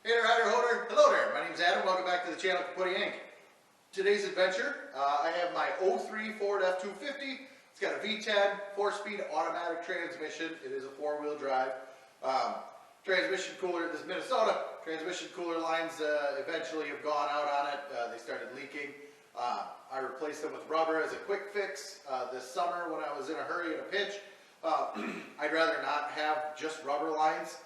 Hey there, Rider Holder. Hello there. My name is Adam. Welcome back to the channel for Putty Inc. Today's adventure, I have my 03 Ford F250. It's got a V10, 4-speed automatic transmission. It is a 4-wheel drive. Transmission cooler, this is Minnesota. Transmission cooler lines eventually have gone out on it. They started leaking. I replaced them with rubber as a quick fix this summer when I was in a hurry and a pinch. I'd rather not have just rubber lines.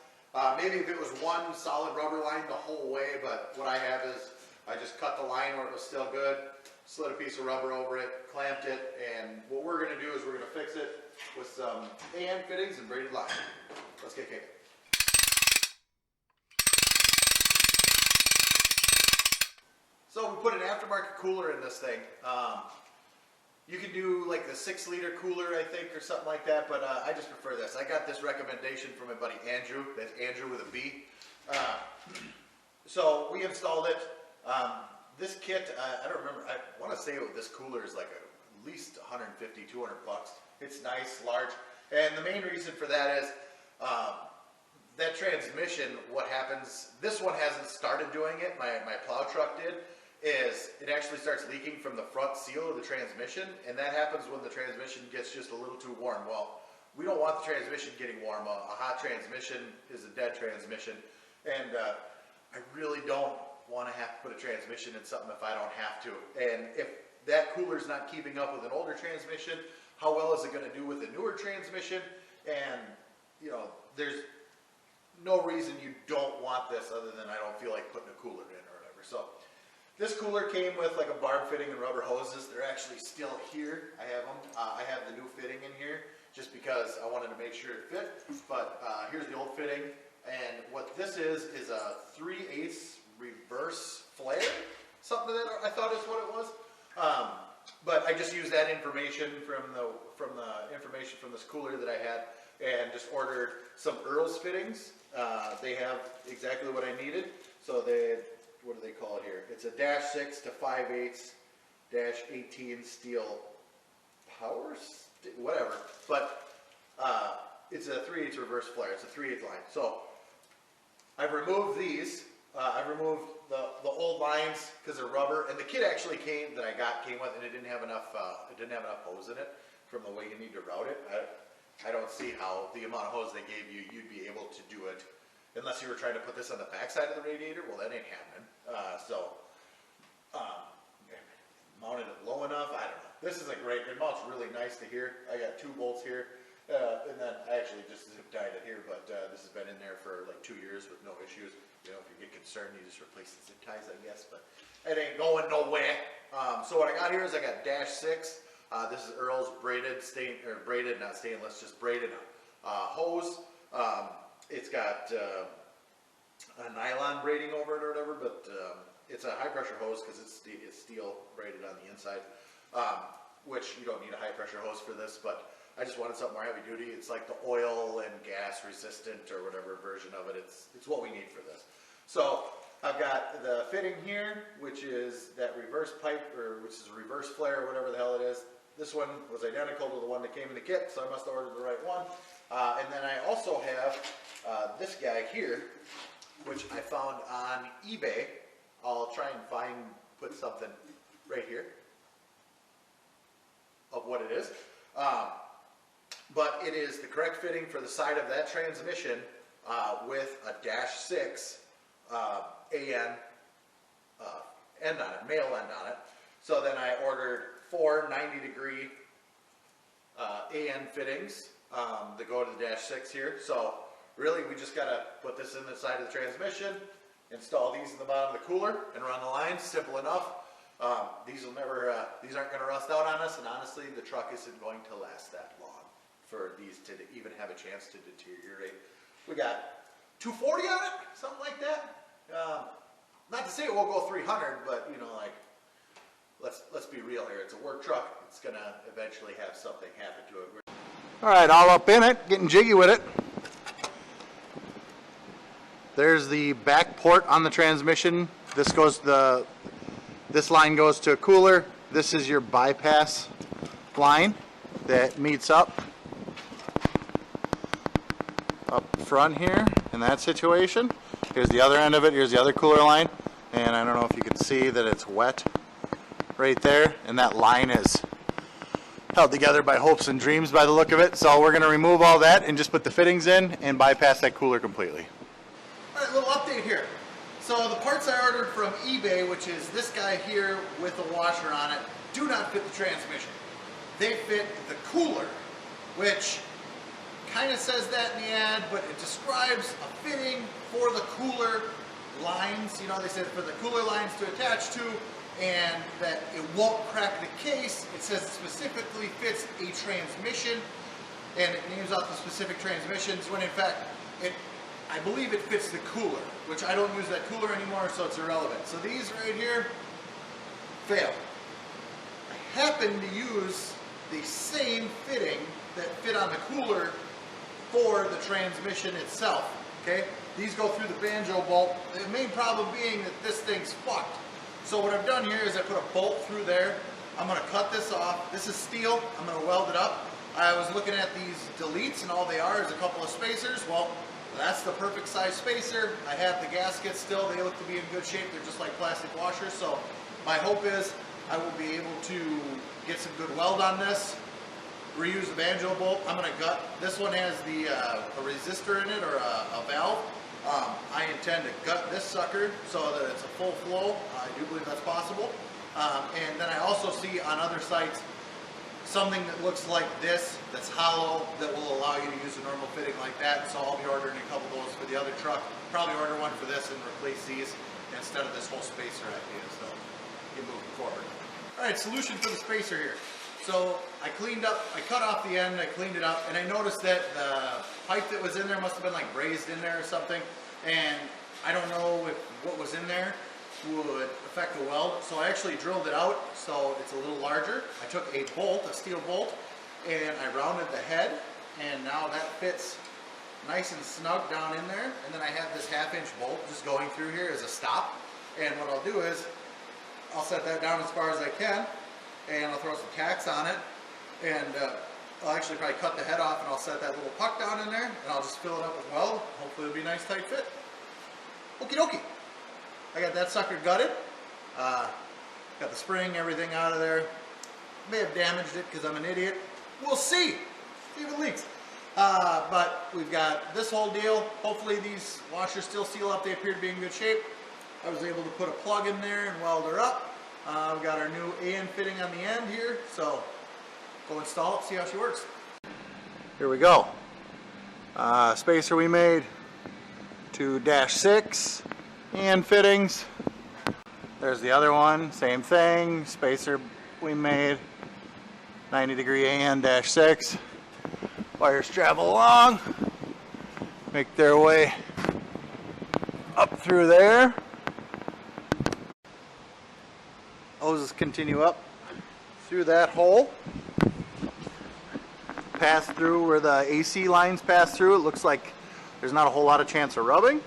Maybe if it was one solid rubber line the whole way, but what I have is I just cut the line where it was still good, slid a piece of rubber over it, clamped it, and what we're going to do is we're going to fix it with some AN fittings and braided line. Let's get kicking. So we put an aftermarket cooler in this thing. You can do like the 6-liter cooler, I think, or something like that, but I just prefer this. I got this recommendation from my buddy Andrew. That's Andrew with a B. So we installed it. This kit, I don't remember, I want to say this cooler is like at least 150, 200 bucks. It's nice, large. And the main reason for that is that transmission, what happens, this one hasn't started doing it, my plow truck did, is it actually starts leaking from the front seal of the transmission, and that happens when the transmission gets just a little too warm. Well, we don't want the transmission getting warm. A hot transmission is a dead transmission, and I really don't want to have to put a transmission in something if I don't have to. And if that cooler's not keeping up with an older transmission, how well is it going to do with a newer transmission? And, you know, there's no reason you don't want this other than I don't feel like putting a cooler in or whatever. So this cooler came with like a barb fitting and rubber hoses. They're actually still here. I have them. I have the new fitting in here just because I wanted to make sure it fit. But here's the old fitting. And what this is a 3/8 reverse flare. Something that I thought is what it was. But I just used that information from the information from this cooler that I had and just ordered some Earl's fittings. They have exactly what I needed. So what do they call it here? It's a -6 to 5/8 -18 steel power, whatever. But it's a 3/8 reverse flare. It's a 3/8 line. So I've removed these. I've removed the old lines because they're rubber, and the kit actually came with, and it didn't have enough hose in it from the way you need to route it. I don't see how the amount of hose they gave you, you'd be able to do it unless you were trying to put this on the back side of the radiator. Well, that ain't happening. Mounted it low enough. I don't know. This is a great. It mounts really nice to here. I got 2 bolts here, and then I actually just zip tied it here. But this has been in there for like 2 years with no issues. You know, if you get concerned, you just replace the zip ties, I guess. But it ain't going nowhere. So what I got here is I got -6. This is Earl's braided, not stainless, just braided hose. It's got a nylon braiding over it or whatever, but it's a high pressure hose because it's steel braided on the inside, which you don't need a high pressure hose for this, but I just wanted something more heavy duty. It's like the oil and gas resistant or whatever version of it. It's what we need for this. So I've got the fitting here, which is that reverse pipe, or which is a reverse flare, or whatever the hell it is. This one was identical to the one that came in the kit, so I must have ordered the right one. And then I also have this guy here, which I found on eBay. I'll try and put something right here of what it is. But it is the correct fitting for the side of that transmission with a -6 AN end on it, male end on it. So then I ordered 4 90-degree AN fittings that go to the -6 here. So really we just got to put this in the side of the transmission, install these in the bottom of the cooler, and run the lines. Simple enough. These aren't going to rust out on us, and honestly the truck isn't going to last that long for these to even have a chance to deteriorate. We got 240 on it, something like that. Not to say it won't go 300, but you know, like, let's be real here. It's a work truck. It's gonna eventually have something happen to it. All right, all up in it, getting jiggy with it. There's the back port on the transmission. This line goes to a cooler. This is your bypass line that meets up front here in that situation. Here's the other end of it. Here's the other cooler line. And I don't know if you can see that it's wet right there. And that line is held together by hopes and dreams by the look of it. So we're going to remove all that and just put the fittings in and bypass that cooler completely. All right, little update here. So the parts I ordered from eBay, which is this guy here with a washer on it, do not fit the transmission. They fit the cooler, which kind of says that in the ad, but it describes a fitting for the cooler lines. You know, they said for the cooler lines to attach to, and that it won't crack the case. It says it specifically fits a transmission, and it names out the specific transmissions, when in fact, I believe it fits the cooler, which I don't use that cooler anymore, so it's irrelevant. So these right here, fail. I happen to use the same fitting that fit on the cooler for the transmission itself, okay? These go through the banjo bolt. The main problem being that this thing's fucked. So what I've done here is I put a bolt through there. I'm gonna cut this off. This is steel. I'm gonna weld it up. I was looking at these deletes and all they are is a couple of spacers. Well, that's the perfect size spacer. I have the gaskets still. They look to be in good shape. They're just like plastic washers. So my hope is I will be able to get some good weld on this, reuse the banjo bolt. I'm gonna gut. This one has a resistor in it, or a valve. I intend to gut this sucker so that it's a full flow. I do believe that's possible. And then I also see on other sites something that looks like this, that's hollow, that will allow you to use a normal fitting like that. So I'll be ordering a couple of those for the other truck. Probably order one for this and replace these instead of this whole spacer idea. So get moving forward. All right, solution for the spacer here. So I cut off the end, I cleaned it up, and I noticed that the pipe that was in there must have been like brazed in there or something. And I don't know if what was in there would affect the weld. So I actually drilled it out so it's a little larger. I took a bolt, a steel bolt, and I rounded the head, and now that fits nice and snug down in there. And then I have this 1/2-inch bolt just going through here as a stop. And what I'll do is I'll set that down as far as I can, and I'll throw some tacks on it, and I'll actually probably cut the head off, and I'll set that little puck down in there, and I'll just fill it up with weld. Hopefully it'll be a nice tight fit. Okie dokie. I got that sucker gutted. Got the spring, everything out of there. May have damaged it because I'm an idiot. We'll see. See if it leaks. But we've got this whole deal. Hopefully these washers still seal up. They appear to be in good shape. I was able to put a plug in there and weld her up. We've got our new AN fitting on the end here. So go install it, see how she works. Here we go. Spacer we made to -6 and fittings. There's the other one, same thing. Spacer we made 90° AN -6. Wires travel along, make their way up through there. Hoses continue up through that hole, pass through where the AC lines pass through. It looks like there's not a whole lot of chance of rubbing.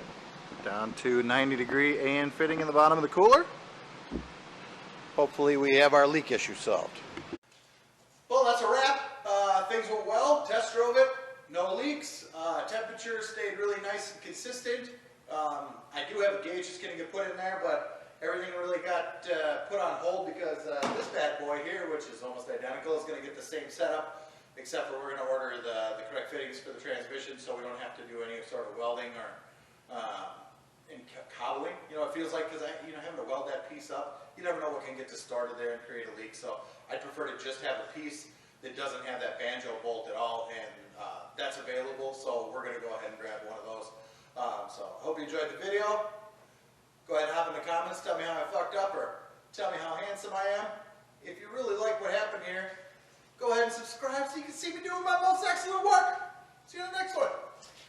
Down to 90° AN fitting in the bottom of the cooler. Hopefully we have our leak issue solved. Well, that's a wrap. Things went well. Test drove it. No leaks. Temperature stayed really nice and consistent. I do have a gauge that's going to get put in there, but everything really got put on hold because this bad boy here, which is almost identical, is going to get the same setup, except for we're going to order the correct fittings for the transmission, so we don't have to do any sort of welding or any cobbling. You know, it feels like, because having to weld that piece up, you never know what can get distorted there and create a leak. So I prefer to just have a piece that doesn't have that banjo bolt at all, and that's available. So we're going to go ahead and grab one of those. So I hope you enjoyed the video. Go ahead and hop in the comments, tell me how I fucked up, or tell me how handsome I am. If you really like what happened here, go ahead and subscribe so you can see me doing my most excellent work. See you in the next one.